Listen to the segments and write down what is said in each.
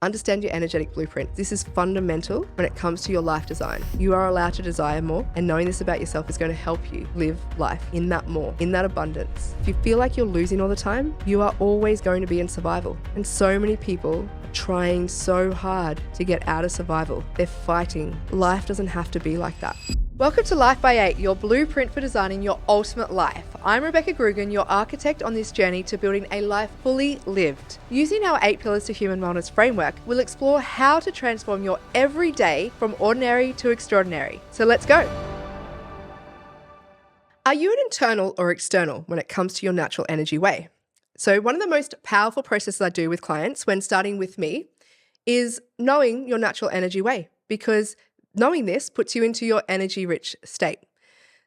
Understand your energetic blueprint. This is fundamental when it comes to your life design. You are allowed to desire more, and knowing this about yourself is going to help you live life in that more, in that abundance. If you feel like you're losing all the time, you are always going to be in survival. And so many people are trying so hard to get out of survival. They're fighting. Life doesn't have to be like that. Welcome to Life by 8, your blueprint for designing your ultimate life. I'm Rebecca Grugan, your architect on this journey to building a life fully lived. Using our 8 Pillars to Human Wellness framework, we'll explore how to transform your everyday from ordinary to extraordinary. So let's go. Are you an internal or external when it comes to your natural energy way? So one of the most powerful processes I do with clients when starting with me is knowing your natural energy way, because knowing this puts you into your energy-rich state.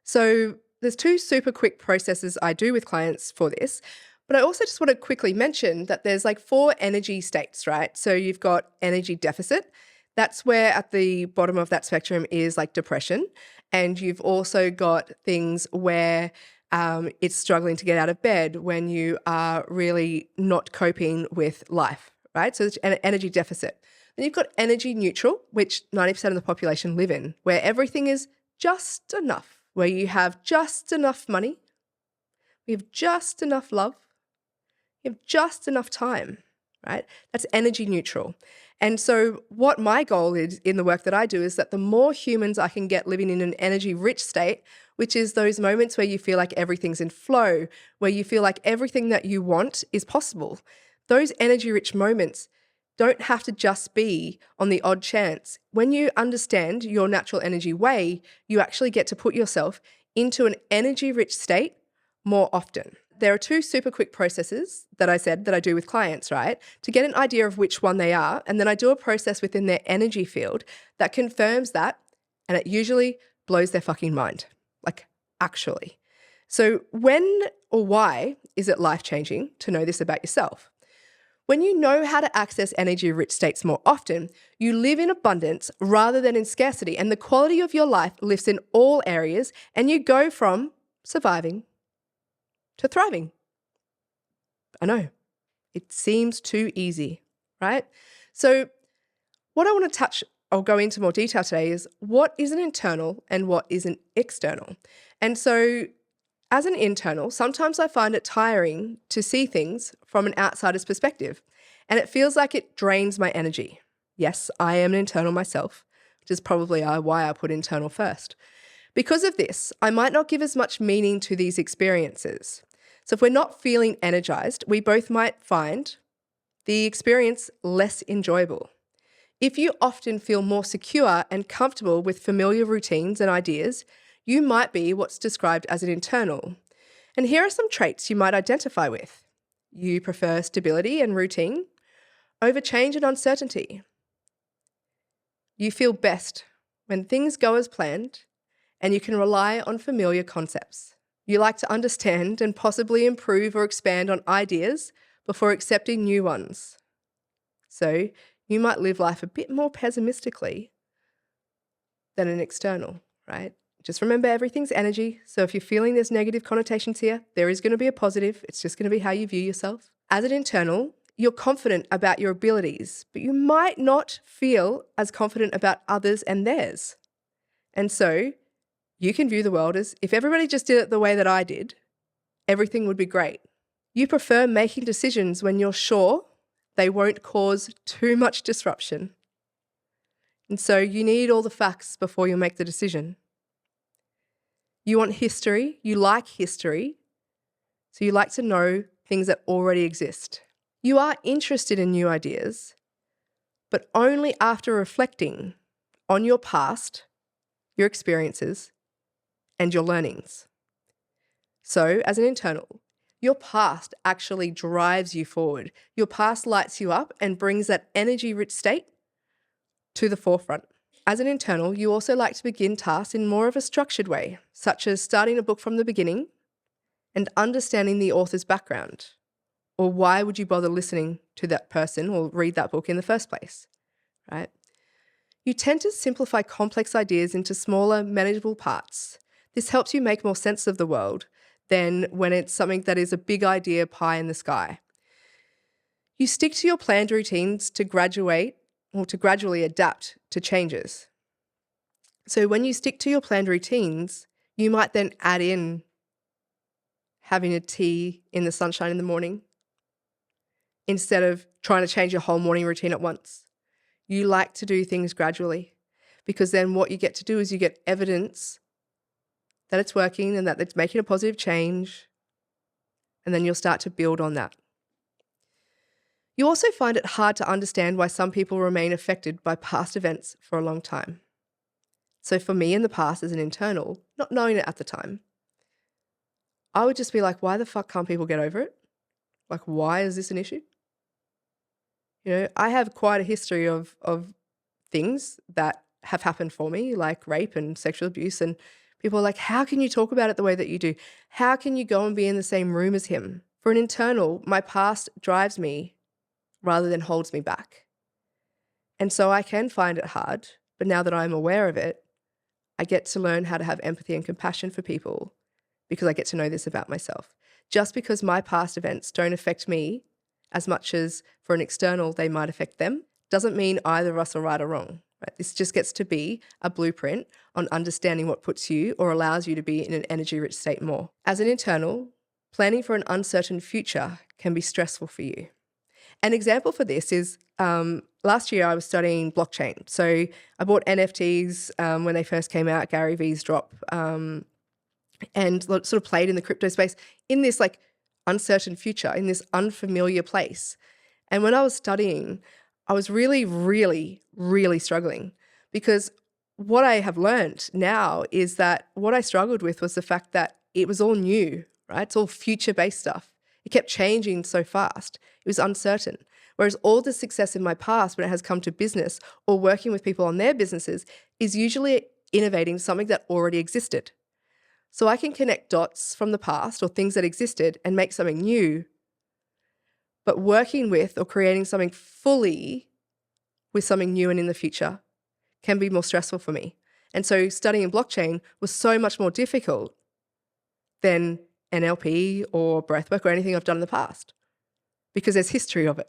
So there's 2 super quick processes I do with clients for this, but I also just want to quickly mention that there's like 4 energy states, right? So you've got energy deficit. That's where at the bottom of that spectrum is like depression. And you've also got things where it's struggling to get out of bed, when you are really not coping with life, right? So it's an energy deficit. Then you've got energy neutral, which 90% of the population live in, where everything is just enough, where you have just enough money, you have just enough love, you have just enough time, right? That's energy neutral. And so what my goal is in the work that I do is that the more humans I can get living in an energy-rich state, which is those moments where you feel like everything's in flow, where you feel like everything that you want is possible, those energy-rich moments don't have to just be on the odd chance. When you understand your natural energy way, you actually get to put yourself into an energy-rich state more often. There are 2 super quick processes that I said that I do with clients, right? To get an idea of which one they are, and then I do a process within their energy field that confirms that, and it usually blows their fucking mind. Like, actually. So when or why is it life-changing to know this about yourself? When you know how to access energy-rich states more often, you live in abundance rather than in scarcity, and the quality of your life lifts in all areas, and you go from surviving to thriving. I know, it seems too easy, right? So what I want to I'll go into more detail today is what is an internal and what is an external. And so as an internal, sometimes I find it tiring to see things from an outsider's perspective, and it feels like it drains my energy. Yes, I am an internal myself, which is probably why I put internal first. Because of this, I might not give as much meaning to these experiences. So if we're not feeling energized, we both might find the experience less enjoyable. If you often feel more secure and comfortable with familiar routines and ideas, you might be what's described as an internal. And here are some traits you might identify with. You prefer stability and routine over change and uncertainty. You feel best when things go as planned and you can rely on familiar concepts. You like to understand and possibly improve or expand on ideas before accepting new ones. So you might live life a bit more pessimistically than an external, right? Just remember, everything's energy. So if you're feeling there's negative connotations here, there is going to be a positive. It's just going to be how you view yourself. As an internal, you're confident about your abilities, but you might not feel as confident about others and theirs. And so you can view the world as, if everybody just did it the way that I did, everything would be great. You prefer making decisions when you're sure they won't cause too much disruption. And so you need all the facts before you make the decision. You want history, you like history, so you like to know things that already exist. You are interested in new ideas, but only after reflecting on your past, your experiences, and your learnings. So, as an internal, your past actually drives you forward. Your past lights you up and brings that energy-rich state to the forefront. As an internal, you also like to begin tasks in more of a structured way, such as starting a book from the beginning and understanding the author's background. Or why would you bother listening to that person or read that book in the first place, right? You tend to simplify complex ideas into smaller, manageable parts. This helps you make more sense of the world than when it's something that is a big idea pie in the sky. You stick to your planned routines to gradually adapt to changes. So when you stick to your planned routines, you might then add in having a tea in the sunshine in the morning instead of trying to change your whole morning routine at once. You like to do things gradually because then what you get to do is you get evidence that it's working and that it's making a positive change, and then you'll start to build on that. You also find it hard to understand why some people remain affected by past events for a long time. So for me in the past as an internal, not knowing it at the time, I would just be like, why the fuck can't people get over it? Like, why is this an issue? You know, I have quite a history of things that have happened for me, like rape and sexual abuse, and people are like, how can you talk about it the way that you do? How can you go and be in the same room as him? For an internal, my past drives me rather than holds me back. And so I can find it hard, but now that I'm aware of it, I get to learn how to have empathy and compassion for people because I get to know this about myself. Just because my past events don't affect me as much as for an external they might affect them, doesn't mean either of us are right or wrong. Right? This just gets to be a blueprint on understanding what puts you or allows you to be in an energy-rich state more. As an internal, planning for an uncertain future can be stressful for you. An example for this is last year I was studying blockchain. So I bought NFTs when they first came out, Gary Vee's drop, and sort of played in the crypto space in this like uncertain future, in this unfamiliar place. And when I was studying, I was really, really, really struggling because what I have learned now is that what I struggled with was the fact that it was all new, right? It's all future-based stuff. It kept changing so fast. It was uncertain. Whereas all the success in my past when it has come to business or working with people on their businesses is usually innovating something that already existed. So I can connect dots from the past or things that existed and make something new. But working with or creating something fully with something new and in the future can be more stressful for me. And so studying blockchain was so much more difficult than NLP or breathwork or anything I've done in the past because there's history of it,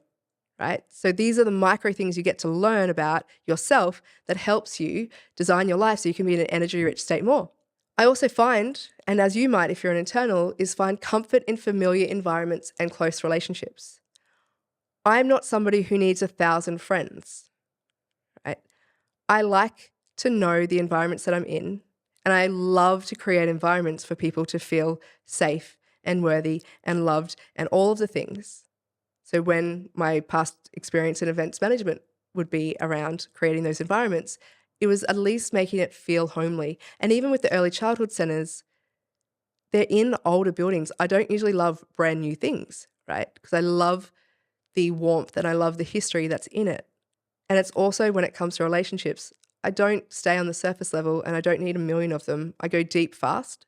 right? So these are the micro things you get to learn about yourself that helps you design your life so you can be in an energy-rich state more. I also find, and as you might if you're an internal, is find comfort in familiar environments and close relationships. I'm not somebody who needs 1,000 friends, right? I like to know the environments that I'm in, and I love to create environments for people to feel safe and worthy and loved and all of the things. So when my past experience in events management would be around creating those environments, it was at least making it feel homely. And even with the early childhood centres, they're in older buildings. I don't usually love brand new things, right? Because I love the warmth and I love the history that's in it. And it's also when it comes to relationships, I don't stay on the surface level and I don't need a million of them. I go deep fast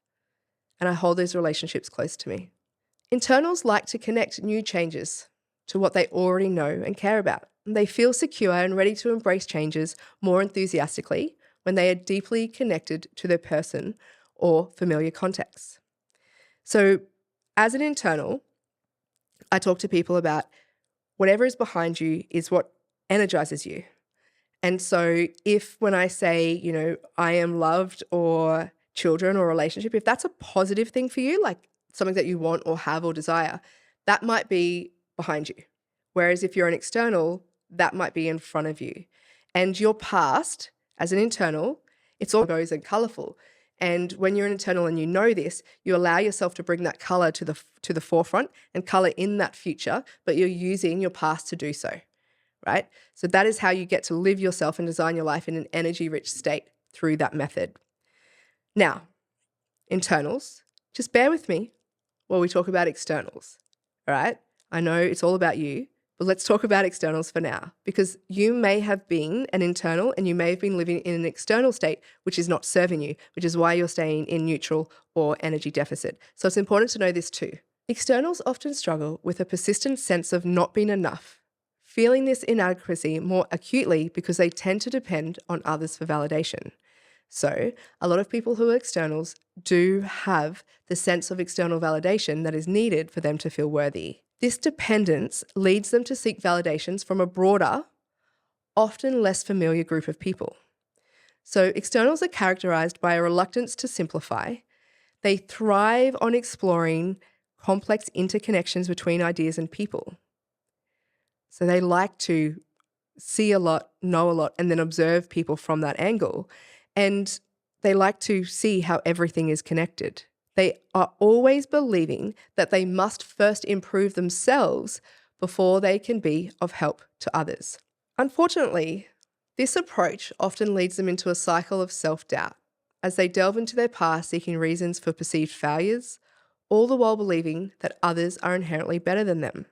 and I hold those relationships close to me. Internals like to connect new changes to what they already know and care about. They feel secure and ready to embrace changes more enthusiastically when they are deeply connected to their person or familiar contexts. So as an internal, I talk to people about whatever is behind you is what energizes you. And so if when I say, you know, I am loved or children or relationship, if that's a positive thing for you, like something that you want or have or desire, that might be behind you. Whereas if you're an external, that might be in front of you. And your past as an internal, it's all goes and colorful. And when you're an internal and you know this, you allow yourself to bring that color to the forefront and color in that future, but you're using your past to do so. Right? So that is how you get to live yourself and design your life in an energy-rich state through that method. Now, internals, just bear with me while we talk about externals, all right? I know it's all about you, but let's talk about externals for now because you may have been an internal and you may have been living in an external state which is not serving you, which is why you're staying in neutral or energy deficit. So it's important to know this too. Externals often struggle with a persistent sense of not being enough, feeling this inadequacy more acutely because they tend to depend on others for validation. So a lot of people who are externals do have the sense of external validation that is needed for them to feel worthy. This dependence leads them to seek validations from a broader, often less familiar group of people. So externals are characterized by a reluctance to simplify. They thrive on exploring complex interconnections between ideas and people. So they like to see a lot, know a lot, and then observe people from that angle. And they like to see how everything is connected. They are always believing that they must first improve themselves before they can be of help to others. Unfortunately, this approach often leads them into a cycle of self-doubt as they delve into their past seeking reasons for perceived failures, all the while believing that others are inherently better than them.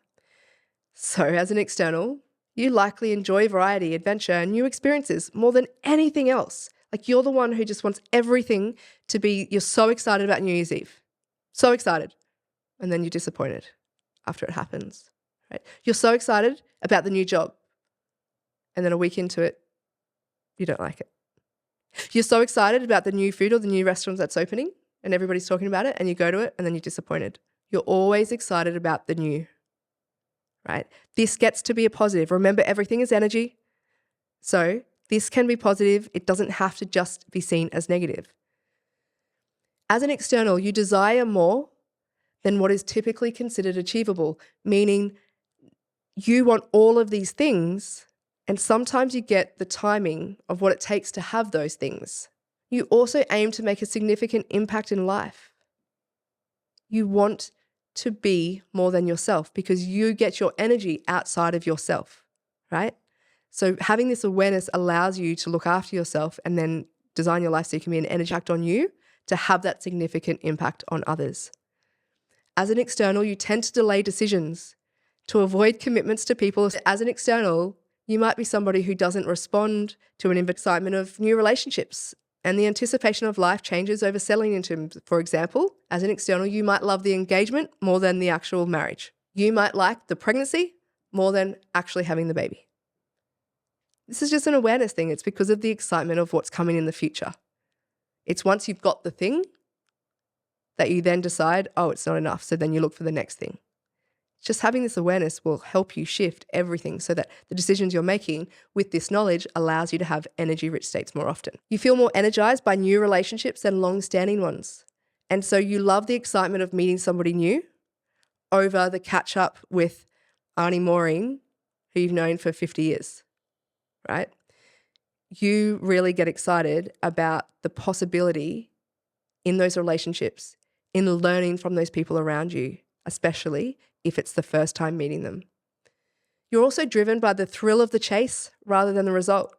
So as an external, you likely enjoy variety, adventure, and new experiences more than anything else. Like you're the one who just wants everything to be, you're so excited about New Year's Eve. So excited. And then you're disappointed after it happens. Right? You're so excited about the new job. And then a week into it, you don't like it. You're so excited about the new food or the new restaurant that's opening and everybody's talking about it and you go to it and then you're disappointed. You're always excited about the new, right? This gets to be a positive. Remember, everything is energy. So this can be positive. It doesn't have to just be seen as negative. As an external, you desire more than what is typically considered achievable, meaning you want all of these things, and sometimes you get the timing of what it takes to have those things. You also aim to make a significant impact in life. You want to be more than yourself because you get your energy outside of yourself, right? So having this awareness allows you to look after yourself and then design your life so you can be an energy impact on you to have that significant impact on others. As an external, you tend to delay decisions to avoid commitments to people. As an external, you might be somebody who doesn't respond to an excitement of new relationships and the anticipation of life changes over settling into them. For example, as an external, you might love the engagement more than the actual marriage. You might like the pregnancy more than actually having the baby. This is just an awareness thing. It's because of the excitement of what's coming in the future. It's once you've got the thing that you then decide, oh, it's not enough. So then you look for the next thing. Just having this awareness will help you shift everything so that the decisions you're making with this knowledge allows you to have energy-rich states more often. You feel more energized by new relationships than long-standing ones. And so you love the excitement of meeting somebody new over the catch-up with Arnie Maureen, who you've known for 50 years, right? You really get excited about the possibility in those relationships, in learning from those people around you, especially if it's the first time meeting them. You're also driven by the thrill of the chase rather than the result.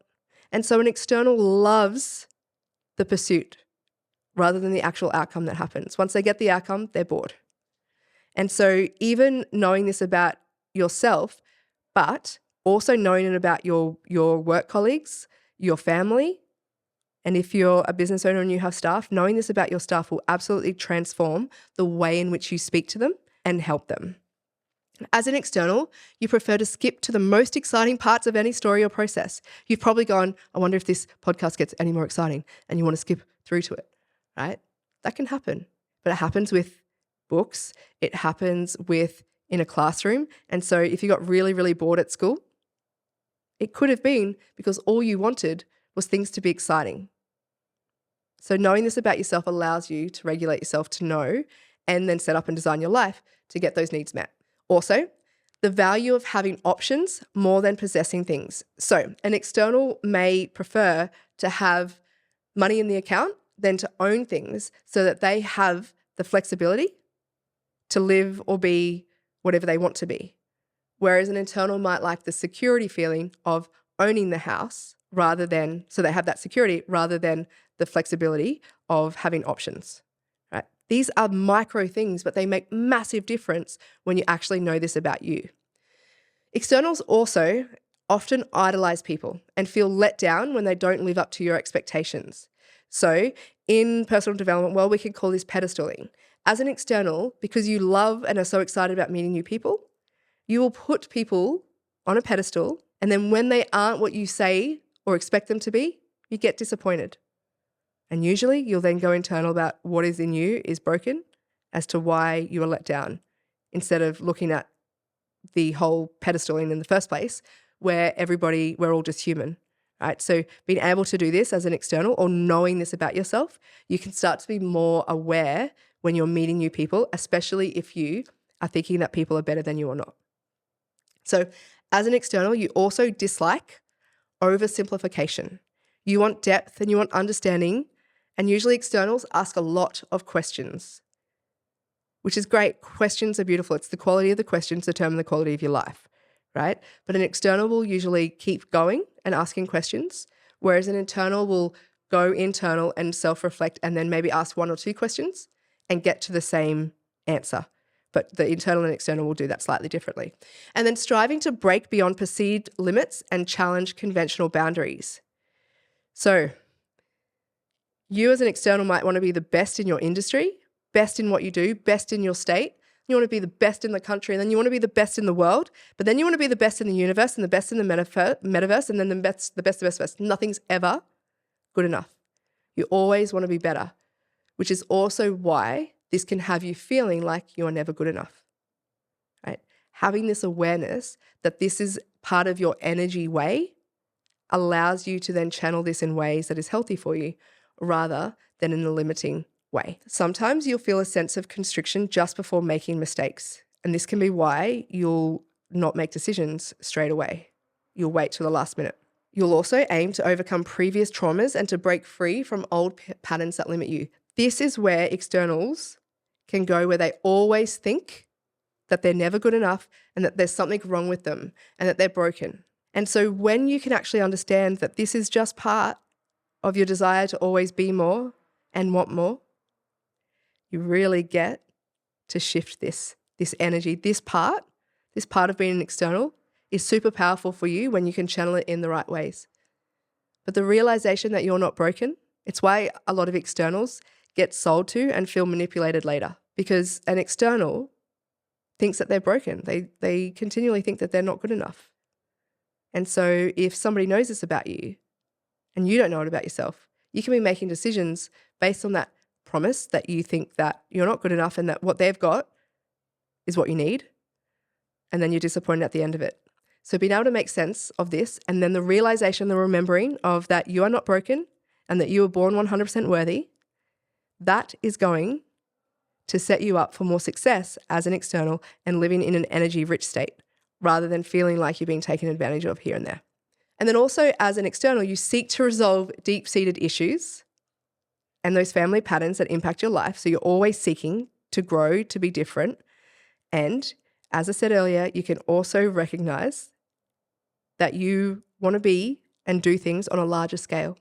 And so an external loves the pursuit rather than the actual outcome that happens. Once they get the outcome, they're bored. And so even knowing this about yourself, but also knowing it about your work colleagues, your family, and if you're a business owner and you have staff, knowing this about your staff will absolutely transform the way in which you speak to them and help them. As an external, you prefer to skip to the most exciting parts of any story or process. You've probably gone, I wonder if this podcast gets any more exciting, and you want to skip through to it, right? That can happen. But it happens with books. It happens in a classroom. And so if you got really, really bored at school, it could have been because all you wanted was things to be exciting. So knowing this about yourself allows you to regulate yourself to know and then set up and design your life to get those needs met. Also, the value of having options more than possessing things. So an external may prefer to have money in the account than to own things so that they have the flexibility to live or be whatever they want to be. Whereas an internal might like the security feeling of owning the house so they have that security rather than the flexibility of having options. These are micro things, but they make massive difference when you actually know this about you. Externals also often idolize people and feel let down when they don't live up to your expectations. So in personal development, we could call this pedestaling. As an external, because you love and are so excited about meeting new people, you will put people on a pedestal, and then when they aren't what you say or expect them to be, you get disappointed. And usually you'll then go internal about what is in you is broken as to why you were let down, instead of looking at the whole pedestaling in the first place, where we're all just human, right? So being able to do this as an external or knowing this about yourself, you can start to be more aware when you're meeting new people, especially if you are thinking that people are better than you or not. So as an external, you also dislike oversimplification. You want depth and you want understanding, and usually externals ask a lot of questions, which is great. Questions are beautiful. It's the quality of the questions determine the quality of your life, right? But an external will usually keep going and asking questions, whereas an internal will go internal and self-reflect and then maybe ask one or two questions and get to the same answer. But the internal and external will do that slightly differently. And then striving to break beyond perceived limits and challenge conventional boundaries. So you as an external might want to be the best in your industry, best in what you do, best in your state. You want to be the best in the country, and then you want to be the best in the world, but then you want to be the best in the universe and the best in the metaverse, and then the best. Nothing's ever good enough. You always want to be better, which is also why this can have you feeling like you are never good enough, right? Having this awareness that this is part of your energy way allows you to then channel this in ways that is healthy for you rather than in a limiting way. Sometimes you'll feel a sense of constriction just before making mistakes, and this can be why you'll not make decisions straight away. You'll wait till the last minute. You'll also aim to overcome previous traumas and to break free from old patterns that limit you. This is where externals can go, where they always think that they're never good enough and that there's something wrong with them and that they're broken. And so when you can actually understand that this is just part of your desire to always be more and want more, you really get to shift this energy. This part of being an external is super powerful for you when you can channel it in the right ways. But the realization that you're not broken, it's why a lot of externals get sold to and feel manipulated later, because an external thinks that they're broken. They continually think that they're not good enough. And so if somebody knows this about you and you don't know it about yourself, you can be making decisions based on that promise that you think that you're not good enough and that what they've got is what you need. And then you're disappointed at the end of it. So being able to make sense of this, and then the realization, the remembering of that you are not broken and that you were born 100% worthy, that is going to set you up for more success as an external and living in an energy-rich state rather than feeling like you're being taken advantage of here and there. And then also as an external, you seek to resolve deep-seated issues and those family patterns that impact your life. So you're always seeking to grow, to be different. And as I said earlier, you can also recognize that you want to be and do things on a larger scale.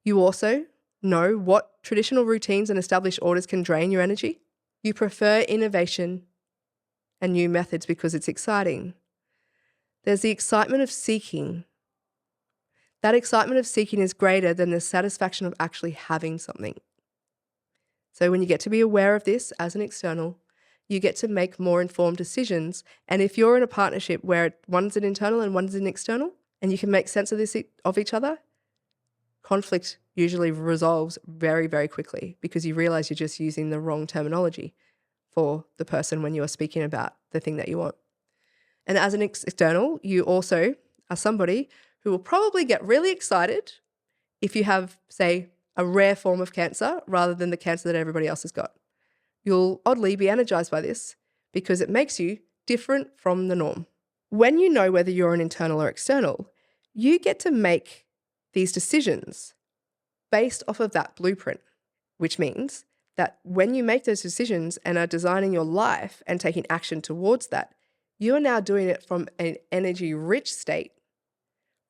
You also know what traditional routines and established orders can drain your energy. You prefer innovation and new methods because it's exciting. There's the excitement of seeking. That excitement of seeking is greater than the satisfaction of actually having something. So when you get to be aware of this as an external, you get to make more informed decisions. And if you're in a partnership where one's an internal and one's an external, and you can make sense of this of each other, conflict usually resolves very, very quickly because you realize you're just using the wrong terminology for the person when you are speaking about the thing that you want. And as an external, you also are somebody who will probably get really excited if you have, say, a rare form of cancer rather than the cancer that everybody else has got. You'll oddly be energized by this because it makes you different from the norm. When you know whether you're an internal or external, you get to make these decisions based off of that blueprint, which means that when you make those decisions and are designing your life and taking action towards that, you are now doing it from an energy-rich state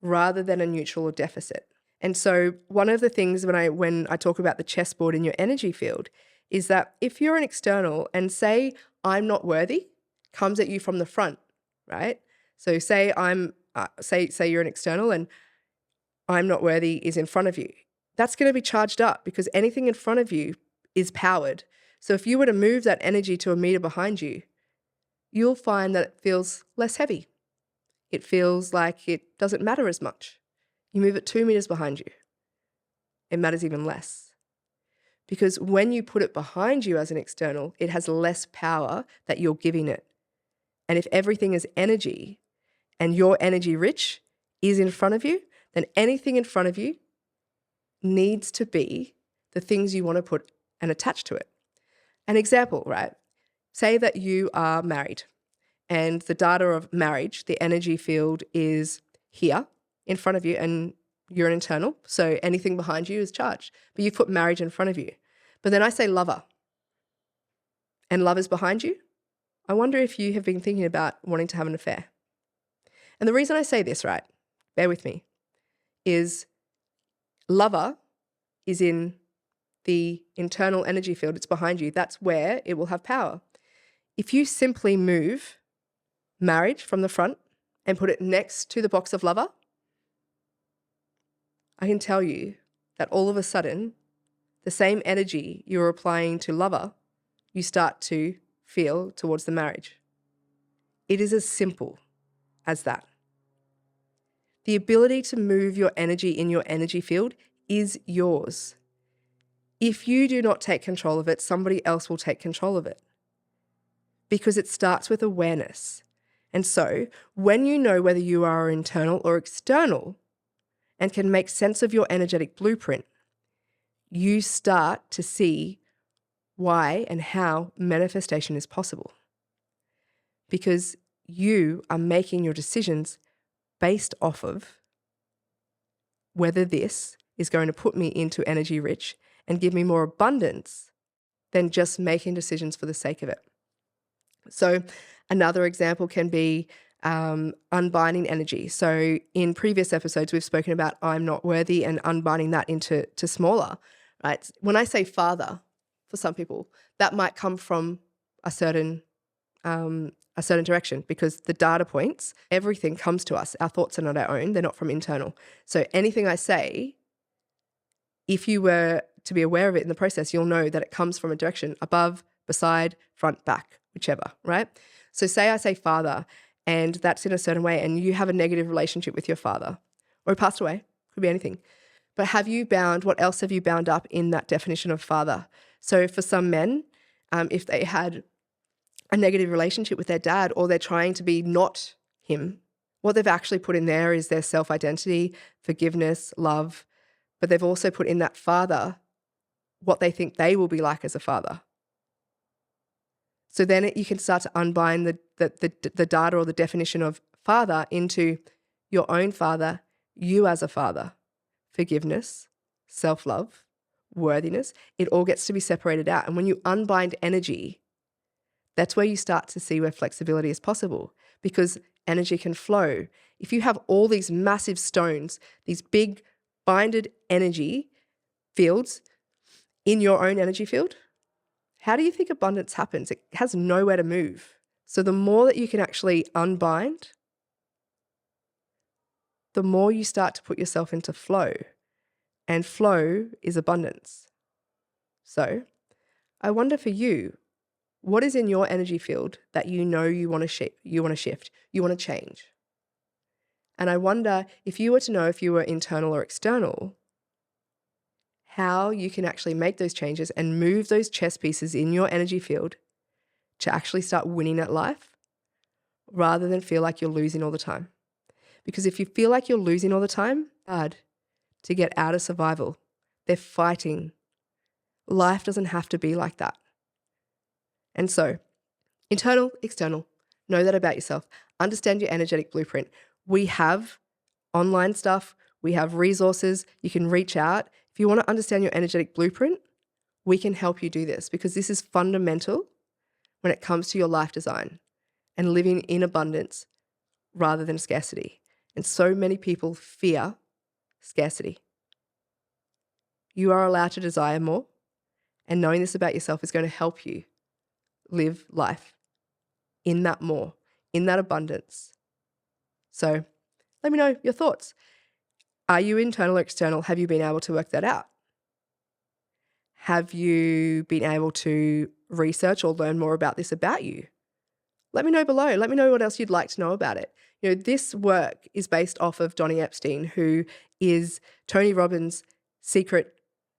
rather than a neutral or deficit. And so one of the things when I talk about the chessboard in your energy field is that if you're an external and say, I'm not worthy, comes at you from the front, right? So say you're an external and I'm not worthy is in front of you. That's going to be charged up because anything in front of you is powered. So if you were to move that energy to a meter behind you, you'll find that it feels less heavy. It feels like it doesn't matter as much. You move it 2 meters behind you, it matters even less. Because when you put it behind you as an external, it has less power that you're giving it. And if everything is energy and your energy rich is in front of you, then anything in front of you needs to be the things you want to put and attach to it. An example, right? Say that you are married and the data of marriage, the energy field is here in front of you and you're an internal. So anything behind you is charged, but you've put marriage in front of you. But then I say lover and love is behind you. I wonder if you have been thinking about wanting to have an affair. And the reason I say this, right, bear with me, is lover is in the internal energy field. It's behind you. That's where it will have power. If you simply move marriage from the front and put it next to the box of lover, I can tell you that all of a sudden, the same energy you're applying to lover, you start to feel towards the marriage. It is as simple as that. The ability to move your energy in your energy field is yours. If you do not take control of it, somebody else will take control of it. Because it starts with awareness. And so, when you know whether you are internal or external and can make sense of your energetic blueprint, you start to see why and how manifestation is possible. Because you are making your decisions based off of whether this is going to put me into energy rich and give me more abundance than just making decisions for the sake of it. So another example can be unbinding energy. So in previous episodes, we've spoken about I'm not worthy and unbinding that into smaller, right? When I say father, for some people, that might come from a certain direction because the data points, everything comes to us. Our thoughts are not our own. They're not from internal. So anything I say, if you were to be aware of it in the process, you'll know that it comes from a direction above, beside, front, back, whichever, right? So say I say father and that's in a certain way and you have a negative relationship with your father or he passed away, could be anything. But what else have you bound up in that definition of father? So for some men, if they had a negative relationship with their dad or they're trying to be not him, what they've actually put in there is their self-identity, forgiveness, love, but they've also put in that father what they think they will be like as a father. So then you can start to unbind the data or the definition of father into your own father, you as a father, forgiveness, self-love, worthiness. It all gets to be separated out. And when you unbind energy, that's where you start to see where flexibility is possible because energy can flow. If you have all these massive stones, these big binded energy fields in your own energy field, how do you think abundance happens? It has nowhere to move. So the more that you can actually unbind, the more you start to put yourself into flow. And flow is abundance. So I wonder for you, what is in your energy field that you know you want to shift, you want to change? And I wonder if you were to know if you were internal or external, how you can actually make those changes and move those chess pieces in your energy field to actually start winning at life rather than feel like you're losing all the time. Because if you feel like you're losing all the time, hard to get out of survival. They're fighting. Life doesn't have to be like that. And so, internal, external, know that about yourself. Understand your energetic blueprint. We have online stuff. We have resources. You can reach out. If you want to understand your energetic blueprint, we can help you do this because this is fundamental when it comes to your life design and living in abundance rather than scarcity. And so many people fear scarcity. You are allowed to desire more, and knowing this about yourself is going to help you live life in that more, in that abundance. So let me know your thoughts. Are you internal or external? Have you been able to work that out? Have you been able to research or learn more about this about you? Let me know below. Let me know what else you'd like to know about it. You know, this work is based off of Donny Epstein, who is Tony Robbins' secret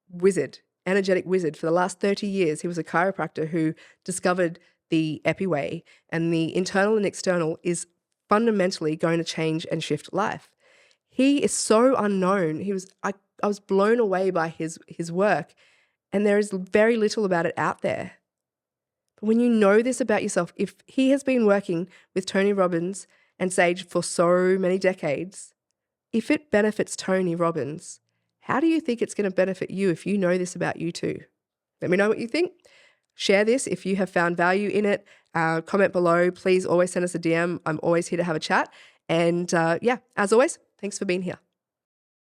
wizard, energetic wizard. For the last 30 years, he was a chiropractor who discovered the epi way and the internal and external is fundamentally going to change and shift life. He is so unknown. I was blown away by his work, and there is very little about it out there. But when you know this about yourself, if he has been working with Tony Robbins and Sage for so many decades, if it benefits Tony Robbins, how do you think it's going to benefit you if you know this about you too? Let me know what you think. Share this if you have found value in it. Comment below. Please always send us a DM. I'm always here to have a chat. And as always, thanks for being here.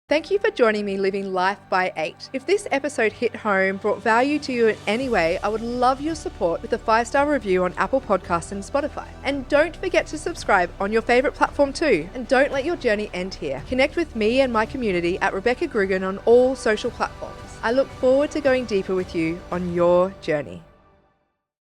Thank you for joining me living life by 8. If this episode hit home, brought value to you in any way, I would love your support with a 5-star review on Apple Podcasts and Spotify. And don't forget to subscribe on your favorite platform too. And don't let your journey end here. Connect with me and my community at Rebecca Grugan on all social platforms. I look forward to going deeper with you on your journey.